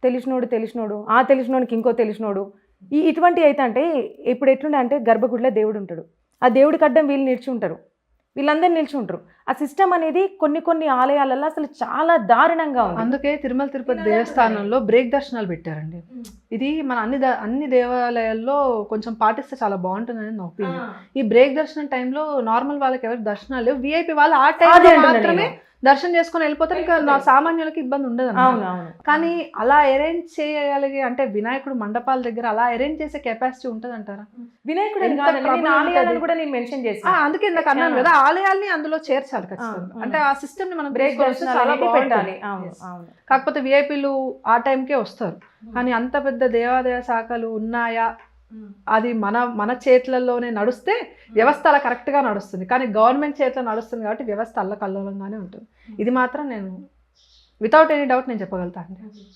తెలిసినోడు ఆ తెలిసినోడికి ఇంకో తెలిసినోడు ఇటువంటి అయితే అంటే ఇప్పుడు ఎట్లుండే అంటే గర్భగుడిలో దేవుడు ఉంటాడు, ఆ దేవుడికి అడ్డం వీళ్ళు నిలిచి ఉంటారు, వీళ్ళందరూ నిలిచి ఉంటారు. ఆ సిస్టమ్ అనేది కొన్ని ఆలయాలలో అసలు చాలా దారుణంగా ఉంది. అందుకే తిరుమల తిరుపతి దేవస్థానంలో బ్రేక్ దర్శనాలు పెట్టారండి. ఇది మన అన్ని దేవాలయాల్లో కొంచెం పాటిస్తే చాలా బాగుంటుందని నా ఒపీనియన్. ఈ బ్రేక్ దర్శనం టైంలో నార్మల్ వాళ్ళకి ఎవరు దర్శనాలు లేవు, విఐపి వాళ్ళు ఆ టైంలో మాత్రమే దర్శనం చేసుకొని వెళ్ళిపోతారు. ఇంకా నా సామాన్యులకి ఇబ్బంది ఉండదు. కానీ అలా అరేంజ్ చేయగలిగే అంటే వినాయకుడు మండపాల దగ్గర అలా అరేంజ్ చేసే కెపాసిటీ ఉంటుంది అంటారా? వినాయకుడు కూడా నేను మెన్షన్ చేసి అందుకే నాకు అన్నాను కదా, ఆలయాల్ని అందులో చేర్చాలి ఖచ్చితంగా. అంటే ఆ సిస్టమ్ ని మనం బ్రేక్ చాలా పెట్టాలి. కాకపోతే విఐపీలు ఆ టైంకే వస్తారు. కానీ అంత పెద్ద దేవాదాయ శాఖలు ఉన్నాయా, అది మన చేతులలోనే నడుస్తే వ్యవస్థ అలా కరెక్ట్గా నడుస్తుంది. కానీ గవర్నమెంట్ చేతిలో నడుస్తుంది కాబట్టి వ్యవస్థ అల్లకల్లోలంగానే ఉంటుంది. ఇది మాత్రం నేను వితౌట్ ఎనీ డౌట్ నేను చెప్పగలుగుతాను.